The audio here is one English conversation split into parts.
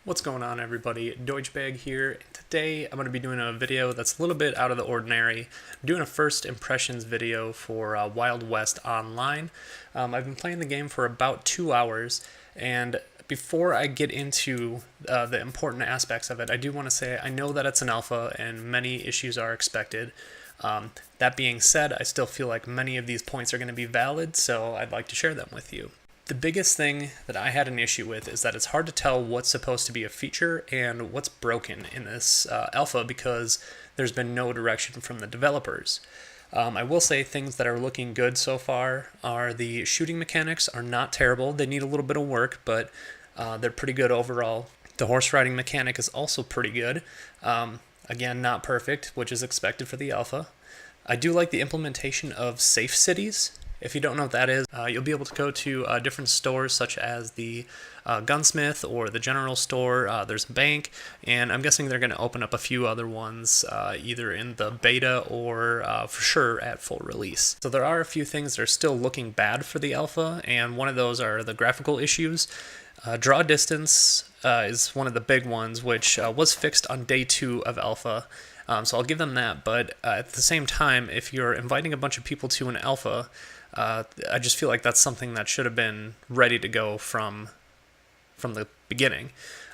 What's going on, everybody? Deutschbag here. And today I'm going to be doing a video that's a little bit out of the ordinary. I'm doing a first impressions video for Wild West Online. I've been playing the game for about 2 hours, and before I get into the important aspects of it, I do want to say I know that it's an alpha and many issues are expected. That being said, I still feel like many of these points are going to be valid, so I'd like to share them with you. The biggest thing that I had an issue with is that it's hard to tell what's supposed to be a feature and what's broken in this alpha because there's been no direction from the developers. I will say things that are looking good so far are the shooting mechanics are not terrible. They need a little bit of work, but they're pretty good overall. The horse riding mechanic is also pretty good. Again, not perfect, which is expected for the alpha. I do like the implementation of safe cities. If you don't know what that is, you'll be able to go to different stores such as the gunsmith or the general store. There's a bank, and I'm guessing they're going to open up a few other ones either in the beta or for sure at full release. So there are a few things that are still looking bad for the alpha, and one of those are the graphical issues. Draw distance is one of the big ones, which was fixed on day 2 of alpha. So I'll give them that, but at the same time, if you're inviting a bunch of people to an alpha, I just feel like that's something that should have been ready to go from the beginning.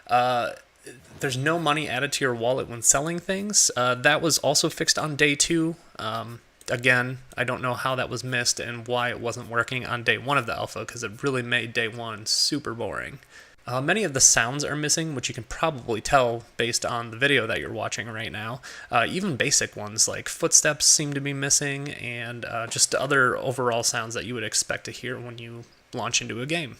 There's no money added to your wallet when selling things. That was also fixed on day 2. Again, I don't know how that was missed and why it wasn't working on day 1 of the alpha, because it really made day 1 super boring. Many of the sounds are missing, which you can probably tell based on the video that you're watching right now. Even basic ones like footsteps seem to be missing, and just other overall sounds that you would expect to hear when you launch into a game.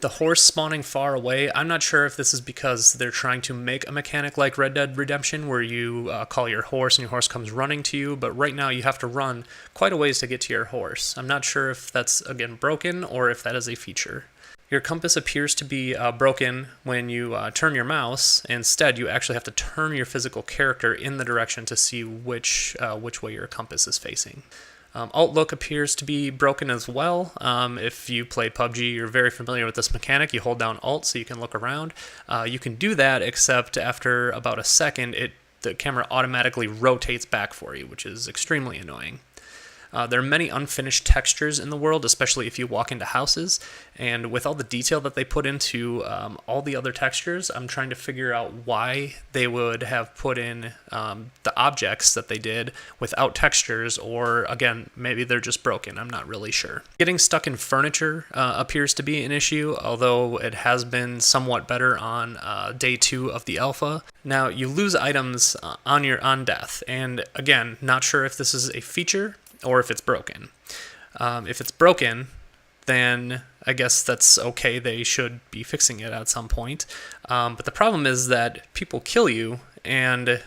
The horse spawning far away, I'm not sure if this is because they're trying to make a mechanic like Red Dead Redemption where you call your horse and your horse comes running to you, but right now you have to run quite a ways to get to your horse. I'm not sure if that's, again, broken or if that is a feature. Your compass appears to be broken when you turn your mouse. Instead, you actually have to turn your physical character in the direction to see which way your compass is facing. Alt look appears to be broken as well. If you play PUBG, you're very familiar with this mechanic. You hold down Alt so you can look around. You can do that, except after about a second, the camera automatically rotates back for you, which is extremely annoying. There are many unfinished textures in the world, especially if you walk into houses, and with all the detail that they put into all the other textures, I'm trying to figure out why they would have put in the objects that they did without textures, or again, maybe they're just broken. I'm not really sure. Getting stuck in furniture appears to be an issue, although it has been somewhat better on day 2 of the alpha. Now, you lose items on death, and again, not sure if this is a feature or if it's broken. If it's broken, then I guess that's okay. They should be fixing it at some point. But the problem is that people kill you and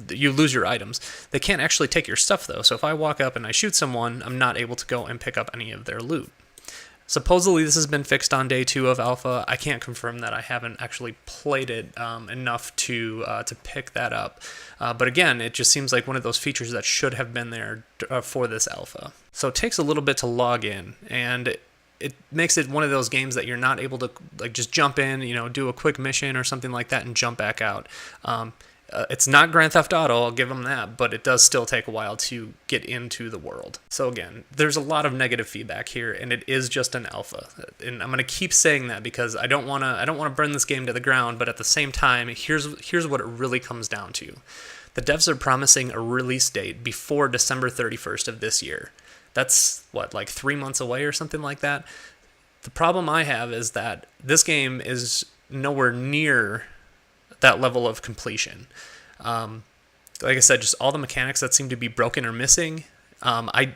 you lose your items. They can't actually take your stuff, though. So if I walk up and I shoot someone, I'm not able to go and pick up any of their loot. Supposedly this has been fixed on day 2 of alpha. I can't confirm that. I haven't actually played it enough to pick that up. But again, it just seems like one of those features that should have been there for this alpha. So it takes a little bit to log in, and it makes it one of those games that you're not able to just jump in, do a quick mission or something like that and jump back out. It's not Grand Theft Auto, I'll give them that, but it does still take a while to get into the world. So again, there's a lot of negative feedback here, and it is just an alpha. And I'm going to keep saying that because I don't want to burn this game to the ground, but at the same time, here's what it really comes down to. The devs are promising a release date before December 31st of this year. That's like 3 months away or something like that. The problem I have is that this game is nowhere near that level of completion. Like I said, just all the mechanics that seem to be broken or missing. I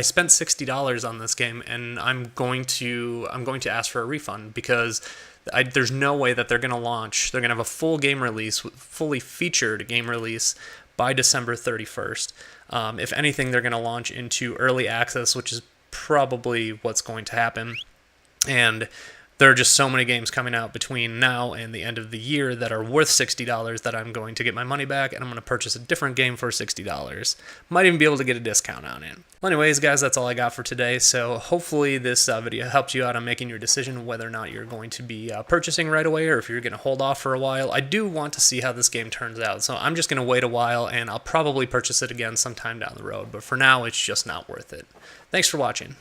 spent $60 on this game, and I'm going to ask for a refund because there's no way that they're going to launch. They're going to have a full game release, fully featured game release by December 31st. If anything, they're going to launch into early access, which is probably what's going to happen. And there are just so many games coming out between now and the end of the year that are worth $60 that I'm going to get my money back, and I'm going to purchase a different game for $60. Might even be able to get a discount on it. Well, anyways, guys, that's all I got for today. So hopefully this video helped you out on making your decision whether or not you're going to be purchasing right away or if you're going to hold off for a while. I do want to see how this game turns out, so I'm just going to wait a while, and I'll probably purchase it again sometime down the road. But for now, it's just not worth it. Thanks for watching.